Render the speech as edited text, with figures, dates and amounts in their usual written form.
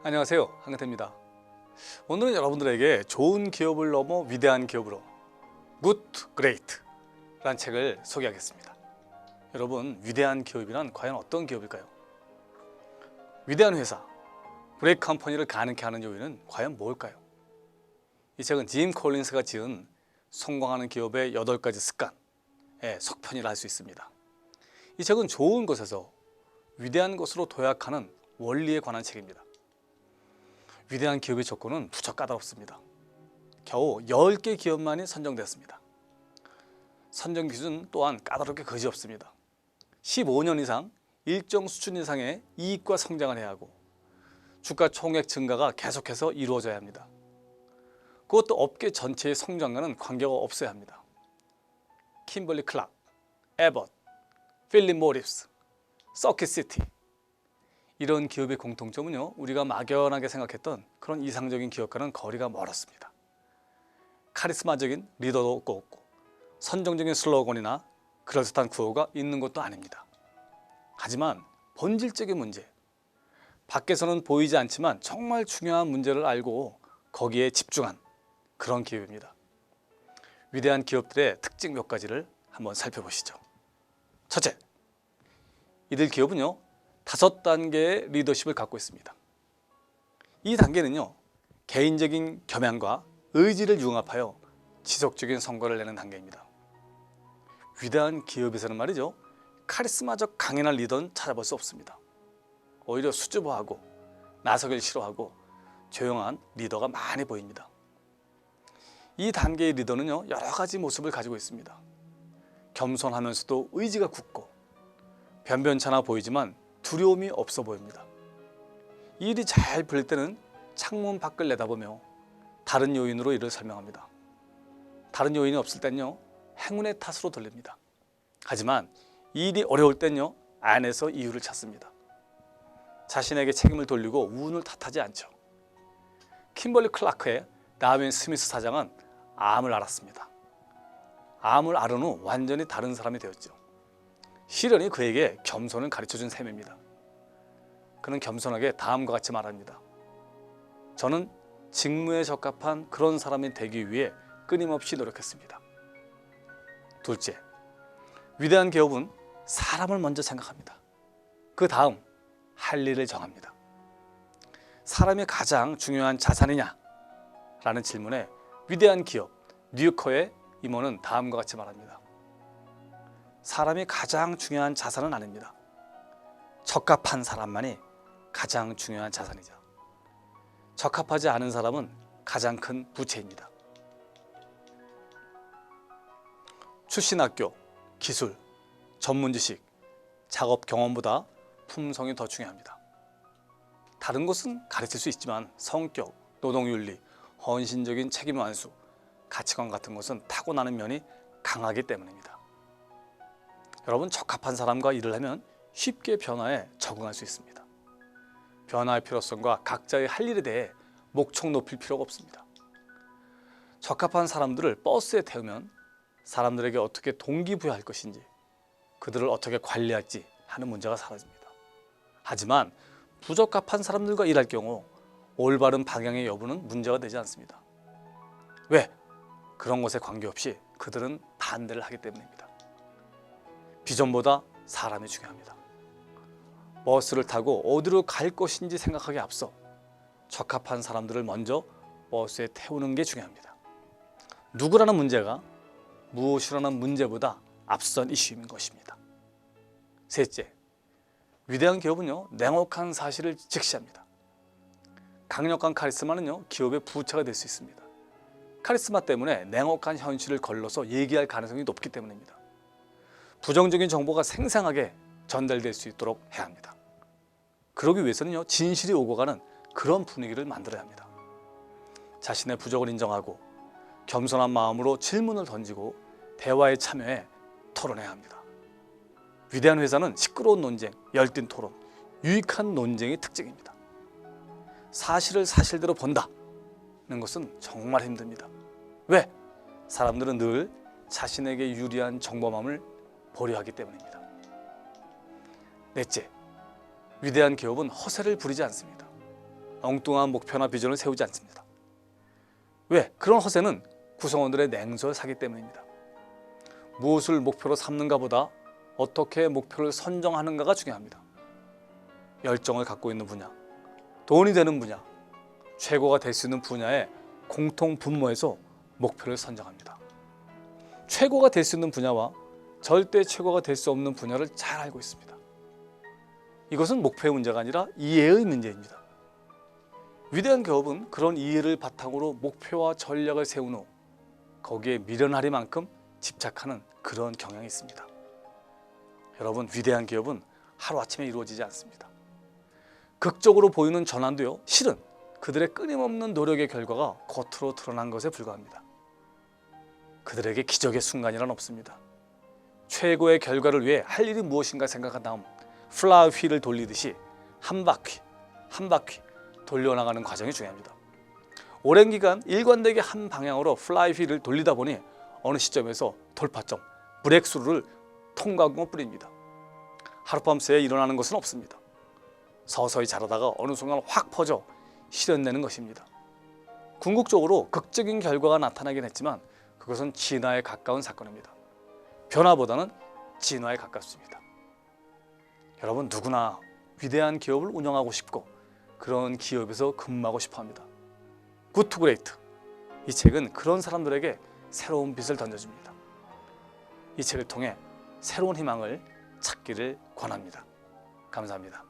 안녕하세요, 한근태입니다. 오늘은 여러분들에게 좋은 기업을 넘어 위대한 기업으로 Good to Great 라는 책을 소개하겠습니다. 여러분, 위대한 기업이란 과연 어떤 기업일까요? 위대한 회사, 브레이크 컴퍼니를 가능케 하는 요인은 과연 뭘까요? 이 책은 짐 콜린스가 지은 성공하는 기업의 8가지 습관의 속편이라 할 수 있습니다. 이 책은 좋은 것에서 위대한 것으로 도약하는 원리에 관한 책입니다. 위대한 기업의 조건은 무척 까다롭습니다. 겨우 10개 기업만이 선정됐습니다. 선정 기준 또한 까다롭게 그지없습니다. 15년 이상 일정 수준 이상의 이익과 성장을 해야 하고 주가 총액 증가가 계속해서 이루어져야 합니다. 그것도 업계 전체의 성장과는 관계가 없어야 합니다. 킴벌리 클락, 에벗, 필립 모리스, 서킷시티, 이런 기업의 공통점은요, 우리가 막연하게 생각했던 그런 이상적인 기업과는 거리가 멀었습니다. 카리스마적인 리더도 없고 선정적인 슬로건이나 그럴듯한 구호가 있는 것도 아닙니다. 하지만 본질적인 문제, 밖에서는 보이지 않지만 정말 중요한 문제를 알고 거기에 집중한 그런 기업입니다. 위대한 기업들의 특징 몇 가지를 한번 살펴보시죠. 첫째, 이들 기업은요 5단계의 리더십을 갖고 있습니다. 이 단계는요, 개인적인 겸양과 의지를 융합하여 지속적인 성과를 내는 단계입니다. 위대한 기업에서는 말이죠, 카리스마적 강인한 리더는 찾아볼 수 없습니다. 오히려 수줍어하고 나서길 싫어하고 조용한 리더가 많이 보입니다. 이 단계의 리더는요, 여러 가지 모습을 가지고 있습니다. 겸손하면서도 의지가 굳고 변변찮아 보이지만 두려움이 없어 보입니다. 이 일이 잘 풀릴 때는 창문 밖을 내다보며 다른 요인으로 이를 설명합니다. 다른 요인이 없을 땐요, 행운의 탓으로 돌립니다. 하지만 이 일이 어려울 땐요, 안에서 이유를 찾습니다. 자신에게 책임을 돌리고 운을 탓하지 않죠. 킴벌리 클라크의 다윈 스미스 사장은 암을 앓았습니다. 암을 앓은 후 완전히 다른 사람이 되었죠. 시련이 그에게 겸손을 가르쳐준 셈입니다. 그는 겸손하게 다음과 같이 말합니다. 저는 직무에 적합한 그런 사람이 되기 위해 끊임없이 노력했습니다. 둘째, 위대한 기업은 사람을 먼저 생각합니다. 그 다음 할 일을 정합니다. 사람이 가장 중요한 자산이냐? 라는 질문에 위대한 기업 뉴커의 임원은 다음과 같이 말합니다. 사람이 가장 중요한 자산은 아닙니다. 적합한 사람만이 가장 중요한 자산이죠. 적합하지 않은 사람은 가장 큰 부채입니다. 출신 학교, 기술, 전문 지식, 작업 경험보다 품성이 더 중요합니다. 다른 것은 가르칠 수 있지만 성격, 노동윤리, 헌신적인 책임 완수, 가치관 같은 것은 타고나는 면이 강하기 때문입니다. 여러분, 적합한 사람과 일을 하면 쉽게 변화에 적응할 수 있습니다. 변화의 필요성과 각자의 할 일에 대해 목청 높일 필요가 없습니다. 적합한 사람들을 버스에 태우면 사람들에게 어떻게 동기부여할 것인지, 그들을 어떻게 관리할지 하는 문제가 사라집니다. 하지만 부적합한 사람들과 일할 경우 올바른 방향의 여부는 문제가 되지 않습니다. 왜? 그런 것에 관계없이 그들은 반대를 하기 때문입니다. 비전보다 사람이 중요합니다. 버스를 타고 어디로 갈 것인지 생각하기에 앞서 적합한 사람들을 먼저 버스에 태우는 게 중요합니다. 누구라는 문제가 무엇이라는 문제보다 앞선 이슈인 것입니다. 셋째, 위대한 기업은요, 냉혹한 사실을 직시합니다. 강력한 카리스마는요, 기업의 부채가 될 수 있습니다. 카리스마 때문에 냉혹한 현실을 걸러서 얘기할 가능성이 높기 때문입니다. 부정적인 정보가 생생하게 전달될 수 있도록 해야 합니다. 그러기 위해서는요, 진실이 오고 가는 그런 분위기를 만들어야 합니다. 자신의 부족을 인정하고 겸손한 마음으로 질문을 던지고 대화에 참여해 토론해야 합니다. 위대한 회사는 시끄러운 논쟁, 열띤 토론, 유익한 논쟁이 특징입니다. 사실을 사실대로 본다는 것은 정말 힘듭니다. 왜? 사람들은 늘 자신에게 유리한 정보망을 보려하기 때문입니다. 넷째, 위대한 기업은 허세를 부리지 않습니다. 엉뚱한 목표나 비전을 세우지 않습니다. 왜? 그런 허세는 구성원들의 냉소를 사기 때문입니다. 무엇을 목표로 삼는가 보다 어떻게 목표를 선정하는가가 중요합니다. 열정을 갖고 있는 분야, 돈이 되는 분야, 최고가 될 수 있는 분야의 공통 분모에서 목표를 선정합니다. 최고가 될 수 있는 분야와 절대 최고가 될 수 없는 분야를 잘 알고 있습니다. 이것은 목표의 문제가 아니라 이해의 문제입니다. 위대한 기업은 그런 이해를 바탕으로 목표와 전략을 세운 후 거기에 미련하리만큼 집착하는 그런 경향이 있습니다. 여러분, 위대한 기업은 하루아침에 이루어지지 않습니다. 극적으로 보이는 전환도요, 실은 그들의 끊임없는 노력의 결과가 겉으로 드러난 것에 불과합니다. 그들에게 기적의 순간이란 없습니다. 최고의 결과를 위해 할 일이 무엇인가 생각한 다음 플라이 휠을 돌리듯이 한 바퀴 한 바퀴 돌려나가는 과정이 중요합니다. 오랜 기간 일관되게 한 방향으로 플라이 휠을 돌리다 보니 어느 시점에서 돌파점, 브렉스루를 통과한 것뿐입니다. 하룻밤새에 일어나는 것은 없습니다. 서서히 자라다가 어느 순간 확 퍼져 실현되는 것입니다. 궁극적으로 극적인 결과가 나타나긴 했지만 그것은 진화에 가까운 사건입니다. 변화보다는 진화에 가깝습니다. 여러분, 누구나 위대한 기업을 운영하고 싶고 그런 기업에서 근무하고 싶어 합니다. 굿 투 그레이트, 이 책은 그런 사람들에게 새로운 빛을 던져줍니다. 이 책을 통해 새로운 희망을 찾기를 권합니다. 감사합니다.